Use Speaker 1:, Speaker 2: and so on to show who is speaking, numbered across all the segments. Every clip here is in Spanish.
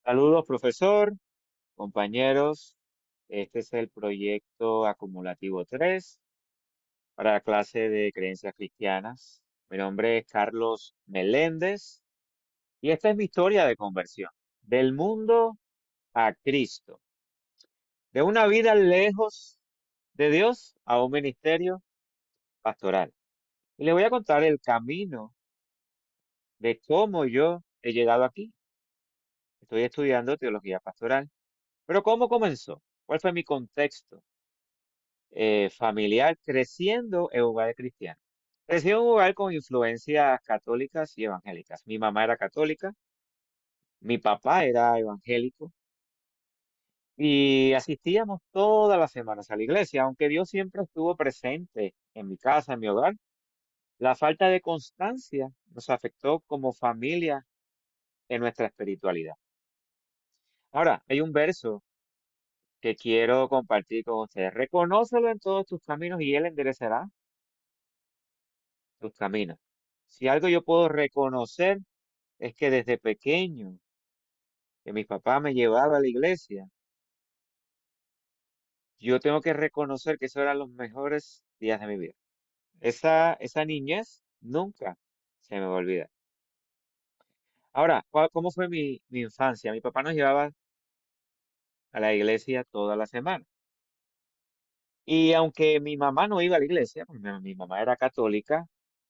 Speaker 1: Saludos, profesor, compañeros. Este es el proyecto acumulativo 3 para la clase de creencias cristianas. Mi nombre es Carlos Meléndez y esta es mi historia de conversión, del mundo a Cristo, de una vida lejos de Dios a un ministerio pastoral. Y le voy a contar el camino de cómo yo he llegado aquí. Estoy estudiando teología pastoral. Pero ¿cómo comenzó? ¿Cuál fue mi contexto familiar creciendo en un hogar cristiano? Crecí en un hogar con influencias católicas y evangélicas. Mi mamá era católica, mi papá era evangélico y asistíamos todas las semanas a la iglesia, aunque Dios siempre estuvo presente en mi casa, en mi hogar. La falta de constancia nos afectó como familia en nuestra espiritualidad. Ahora, hay un verso que quiero compartir con ustedes. Reconócelo en todos tus caminos y Él enderezará tus caminos. Si algo yo puedo reconocer es que desde pequeño, que mi papá me llevaba a la iglesia, yo tengo que reconocer que esos eran los mejores días de mi vida. Esa niñez nunca se me va a olvidar. Ahora, ¿cómo fue mi infancia? Mi papá nos llevaba a la iglesia toda la semana. Y aunque mi mamá no iba a la iglesia, porque mi mamá era católica,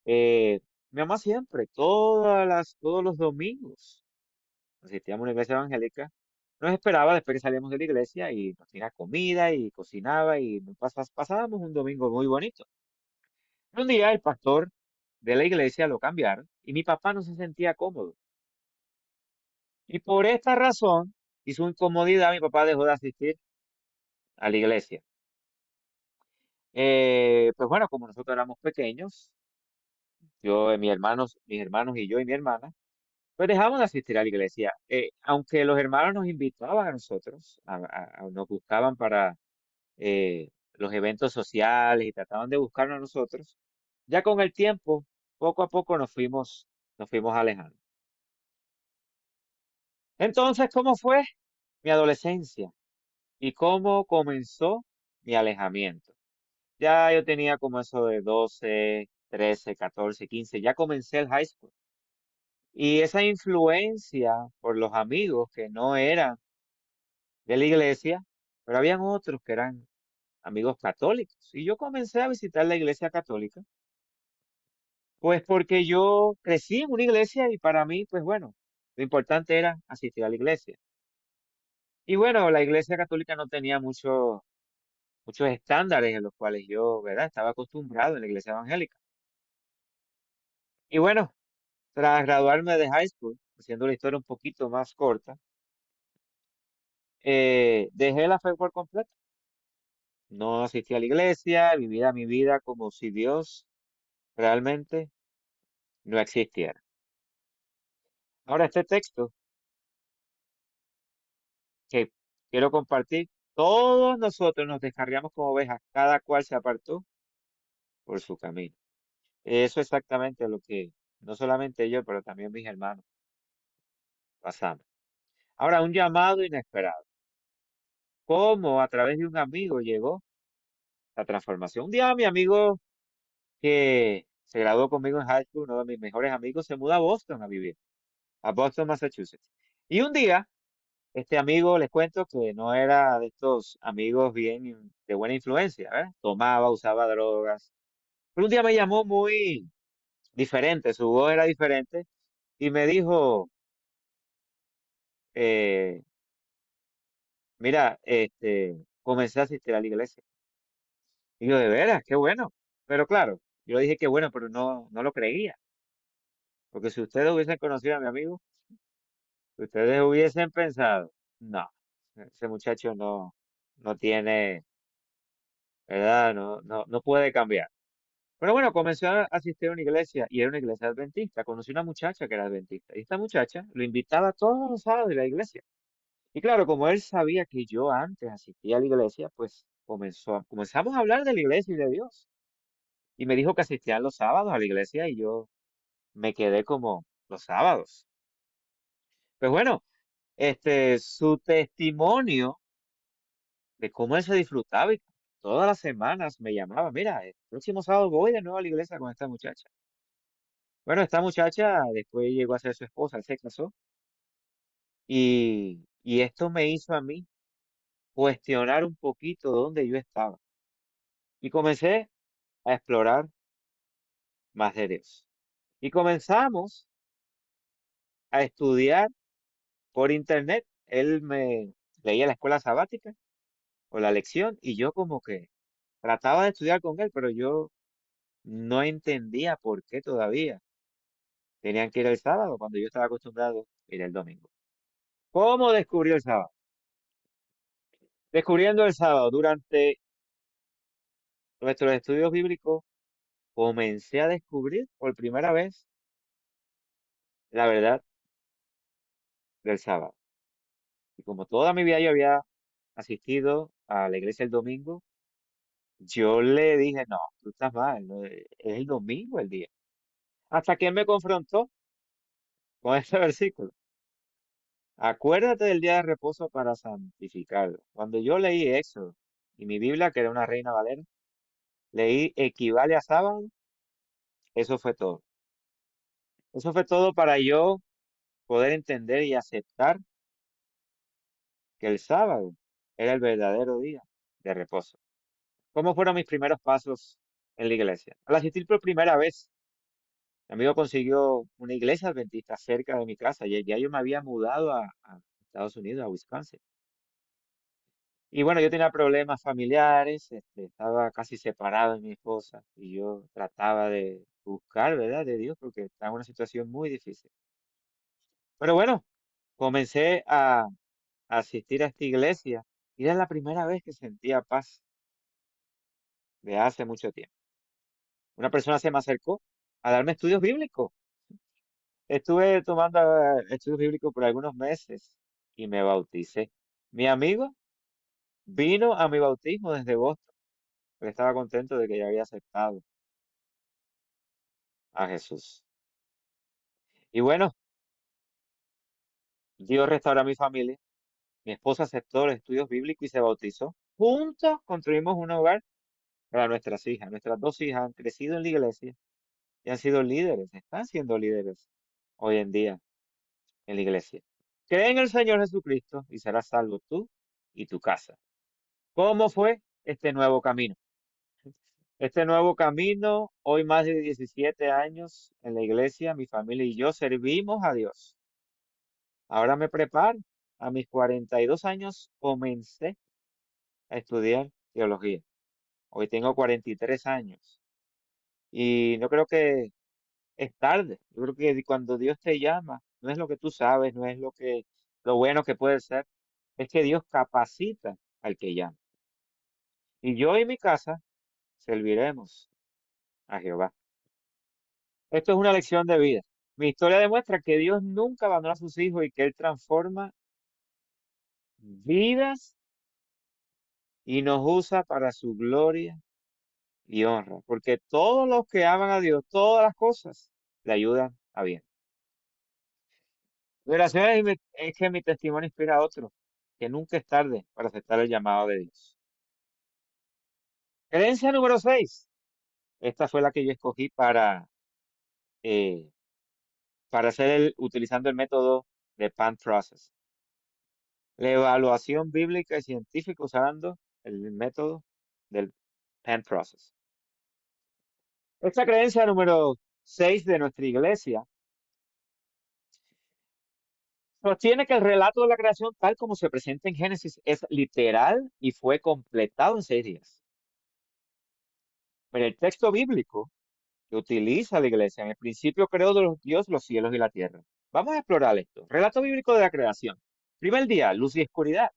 Speaker 1: mi mamá siempre, todos los domingos, asistíamos a una iglesia evangélica, nos esperaba después que salíamos de la iglesia y nos tenía comida y cocinaba y pasábamos un domingo muy bonito. Un día el pastor de la iglesia lo cambiaron y mi papá no se sentía cómodo. Y por esta razón y su incomodidad, mi papá dejó de asistir a la iglesia. Pues bueno, como nosotros éramos pequeños, yo, mis hermanos y yo y mi hermana, pues dejamos de asistir a la iglesia. Aunque los hermanos nos invitaban a nosotros, nos buscaban para los eventos sociales y trataban de buscarnos a nosotros, ya con el tiempo, poco a poco nos fuimos alejando. Entonces, ¿cómo fue mi adolescencia? ¿Y cómo comenzó mi alejamiento? Ya yo tenía como eso de 12, 13, 14, 15, ya comencé el high school. Y esa influencia por los amigos que no eran de la iglesia, pero habían otros que eran amigos católicos. Y yo comencé a visitar la iglesia católica, pues porque yo crecí en una iglesia y para mí, pues bueno, lo importante era asistir a la iglesia. Y bueno, la iglesia católica no tenía muchos estándares en los cuales yo, ¿verdad? Estaba acostumbrado en la iglesia evangélica. Y bueno, tras graduarme de high school, haciendo la historia un poquito más corta, dejé la fe por completo. No asistí a la iglesia, vivía mi vida como si Dios realmente no existiera. Ahora, este texto que quiero compartir, todos nosotros nos descarriamos como ovejas, cada cual se apartó por su camino. Eso es exactamente lo que no solamente yo, pero también mis hermanos pasamos. Ahora, un llamado inesperado. ¿Cómo a través de un amigo llegó la transformación? Un día mi amigo que se graduó conmigo en high school, uno de mis mejores amigos, se muda a Boston a vivir, a Boston, Massachusetts. Y un día, este amigo, les cuento que no era de estos amigos bien de buena influencia, ¿verdad? Tomaba, usaba drogas. Pero un día me llamó muy diferente, su voz era diferente y me dijo, eh, mira, comencé a asistir a la iglesia. Y yo, de veras, qué bueno. Pero claro, yo dije que bueno, pero no lo creía. Porque si ustedes hubiesen conocido a mi amigo, ustedes hubiesen pensado, no, ese muchacho no tiene, ¿verdad? No puede cambiar. Pero bueno, comencé a asistir a una iglesia y era una iglesia adventista. Conocí una muchacha que era adventista y esta muchacha lo invitaba todos los sábados a la iglesia. Y claro, como él sabía que yo antes asistía a la iglesia, pues comenzamos a hablar de la iglesia y de Dios. Y me dijo que asistían los sábados a la iglesia y yo me quedé como los sábados. Pues bueno, su testimonio de cómo él se disfrutaba y todas las semanas me llamaba, mira, el próximo sábado voy de nuevo a la iglesia con esta muchacha. Bueno, esta muchacha después llegó a ser su esposa, él se casó y esto me hizo a mí cuestionar un poquito dónde yo estaba y comencé a explorar más de Dios. Y comenzamos a estudiar por internet. Él me leía la escuela sabática o la lección y yo como que trataba de estudiar con él, pero yo no entendía por qué todavía tenían que ir el sábado cuando yo estaba acostumbrado a ir el domingo. ¿Cómo descubrí el sábado? Descubriendo el sábado durante nuestros estudios bíblicos, comencé a descubrir por primera vez la verdad del sábado. Y como toda mi vida yo había asistido a la iglesia el domingo, yo le dije, no, tú estás mal, no, es el domingo el día. Hasta que él me confrontó con este versículo. Acuérdate del día de reposo para santificarlo. Cuando yo leí Éxodo y mi Biblia, que era una Reina Valera, leí equivale a sábado, eso fue todo. Eso fue todo para yo poder entender y aceptar que el sábado era el verdadero día de reposo. ¿Cómo fueron mis primeros pasos en la iglesia? Al asistir por primera vez, mi amigo consiguió una iglesia adventista cerca de mi casa. Ya yo me había mudado a Estados Unidos, a Wisconsin. Y bueno, yo tenía problemas familiares, estaba casi separado de mi esposa y yo trataba de buscar, ¿verdad?, de Dios porque estaba en una situación muy difícil. Pero bueno, comencé a asistir a esta iglesia y era la primera vez que sentía paz de hace mucho tiempo. Una persona se me acercó a darme estudios bíblicos. Estuve tomando estudios bíblicos por algunos meses y me bauticé. Mi amigo vino a mi bautismo desde Boston, porque estaba contento de que ya había aceptado a Jesús. Y bueno, Dios restauró a mi familia. Mi esposa aceptó los estudios bíblicos y se bautizó. Juntos construimos un hogar para nuestras hijas. Nuestras dos hijas han crecido en la iglesia y han sido líderes, están siendo líderes hoy en día en la iglesia. Cree en el Señor Jesucristo y serás salvo tú y tu casa. ¿Cómo fue este nuevo camino? Este nuevo camino, hoy más de 17 años en la iglesia, mi familia y yo servimos a Dios. Ahora me preparo. A mis 42 años comencé a estudiar teología. Hoy tengo 43 años y no creo que es tarde. Yo creo que cuando Dios te llama, no es lo que tú sabes, no es lo bueno que puede ser, es que Dios capacita al que llama. Y yo y mi casa serviremos a Jehová. Esto es una lección de vida. Mi historia demuestra que Dios nunca abandona a sus hijos y que Él transforma vidas y nos usa para su gloria y honra. Porque todos los que aman a Dios, todas las cosas, le ayudan a bien. Mi oración es que mi testimonio inspira a otros, que nunca es tarde para aceptar el llamado de Dios. Creencia número 6. Esta fue la que yo escogí eh, para hacer utilizando el método de PAN Process. La evaluación bíblica y científica usando el método del PAN Process. Esta creencia número 6 de nuestra iglesia sostiene que el relato de la creación, tal como se presenta en Génesis, es literal y fue completado en 6 días. Pero el texto bíblico que utiliza la iglesia, en el principio creó Dios los cielos y la tierra. Vamos a explorar esto. Relato bíblico de la creación. Primer día, luz y oscuridad.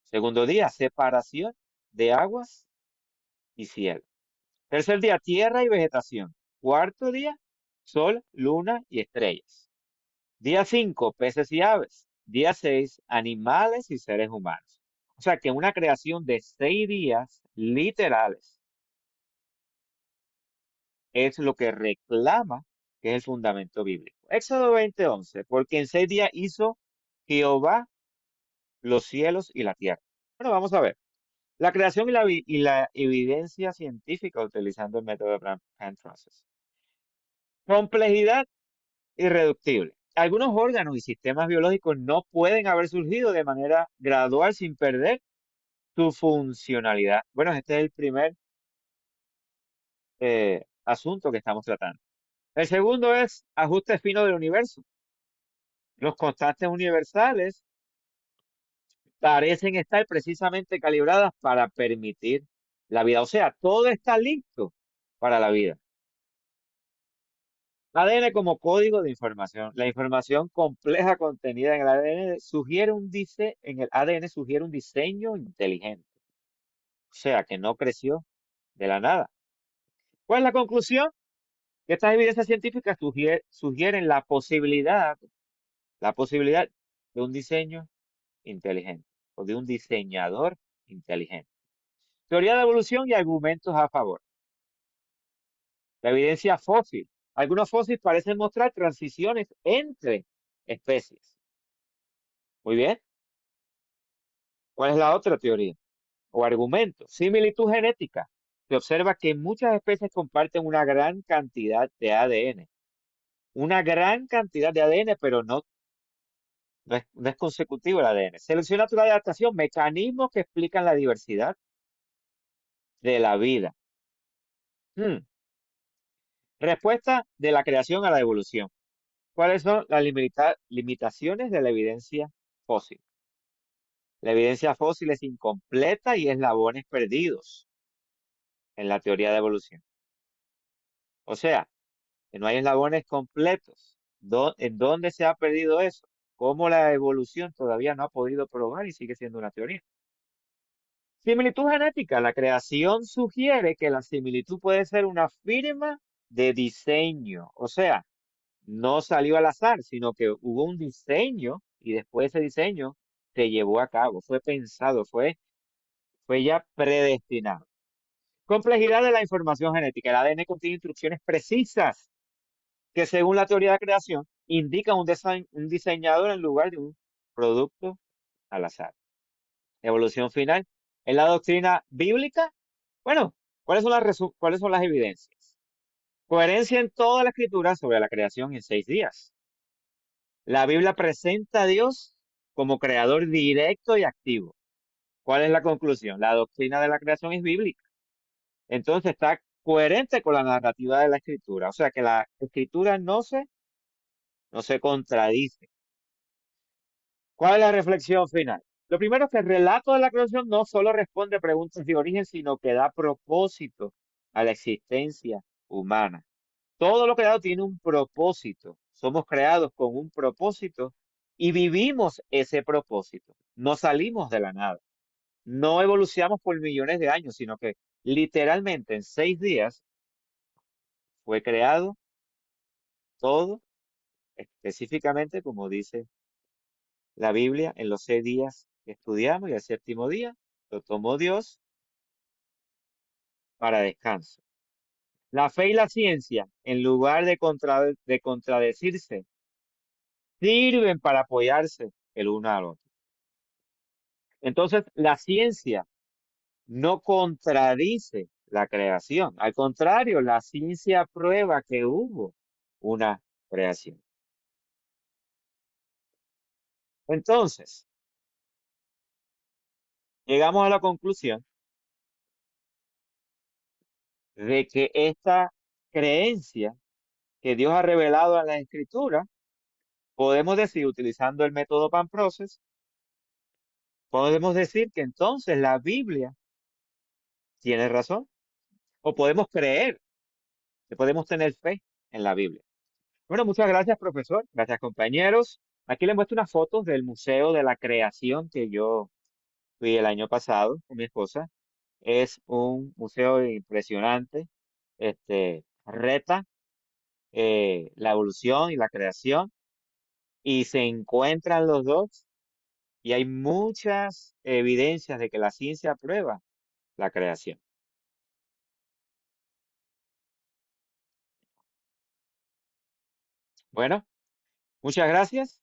Speaker 1: Segundo día, separación de aguas y cielo. Tercer día, tierra y vegetación. Cuarto día, sol, luna y estrellas. Día 5, peces y aves. Día 6, animales y seres humanos. O sea que una creación de 6 días literales es lo que reclama que es el fundamento bíblico. Éxodo 20:11, porque en 6 días hizo Jehová los cielos y la tierra. Bueno, vamos a ver. La creación y la evidencia científica utilizando el método de Brand Process. Complejidad irreductible. Algunos órganos y sistemas biológicos no pueden haber surgido de manera gradual sin perder su funcionalidad. Bueno, este es el primer asunto que estamos tratando. El segundo es ajuste fino del universo. Los constantes universales parecen estar precisamente calibradas para permitir la vida. O sea, todo está listo para la vida. ADN como código de información. La información compleja contenida en el ADN sugiere un diseño inteligente. O sea, que no creció de la nada. ¿Cuál es la conclusión? Que estas evidencias científicas sugieren la posibilidad de un diseño inteligente o de un diseñador inteligente. Teoría de evolución y argumentos a favor. La evidencia fósil. Algunos fósiles parecen mostrar transiciones entre especies. Muy bien. ¿Cuál es la otra teoría o argumento? Similitud genética. Se observa que muchas especies comparten una gran cantidad de ADN. Una gran cantidad de ADN, pero no es consecutivo el ADN. Selección natural de adaptación. Mecanismos que explican la diversidad de la vida. Hmm. Respuesta de la creación a la evolución. ¿Cuáles son las limitaciones de la evidencia fósil? La evidencia fósil es incompleta y eslabones perdidos en la teoría de evolución. O sea, que no hay eslabones completos. ¿En dónde se ha perdido eso? ¿Cómo la evolución todavía no ha podido probar y sigue siendo una teoría? Similitud genética. La creación sugiere que la similitud puede ser una firma de diseño. O sea, no salió al azar, sino que hubo un diseño y después ese diseño se llevó a cabo, fue pensado, fue ya predestinado. Complejidad de la información genética. El ADN contiene instrucciones precisas que, según la teoría de creación, indican un diseñador en lugar de un producto al azar. Evolución final. En la doctrina bíblica, bueno, ¿cuáles son las evidencias? Coherencia en toda la escritura sobre la creación en 6 días. La Biblia presenta a Dios como creador directo y activo. ¿Cuál es la conclusión? La doctrina de la creación es bíblica. Entonces está coherente con la narrativa de la escritura. O sea que la escritura no se contradice. ¿Cuál es la reflexión final? Lo primero es que el relato de la creación no solo responde preguntas de origen, sino que da propósito a la existencia humana. Todo lo creado tiene un propósito. Somos creados con un propósito y vivimos ese propósito. No salimos de la nada. No evolucionamos por millones de años, sino que literalmente en 6 días fue creado todo, específicamente como dice la Biblia, en los 6 días que estudiamos y el séptimo día lo tomó Dios para descanso. La fe y la ciencia, en lugar de contradecirse, sirven para apoyarse el uno al otro. Entonces, la ciencia no contradice la creación. Al contrario, la ciencia prueba que hubo una creación. Entonces, llegamos a la conclusión de que esta creencia que Dios ha revelado en la Escritura, podemos decir, utilizando el método Pan Process, podemos decir que entonces la Biblia tiene razón, o podemos creer, que podemos tener fe en la Biblia. Bueno, muchas gracias, profesor. Gracias, compañeros. Aquí les muestro unas fotos del Museo de la Creación que yo fui el año pasado con mi esposa. Es un museo impresionante. Reta la evolución y la creación y se encuentran los dos y hay muchas evidencias de que la ciencia aprueba la creación. Bueno, Muchas gracias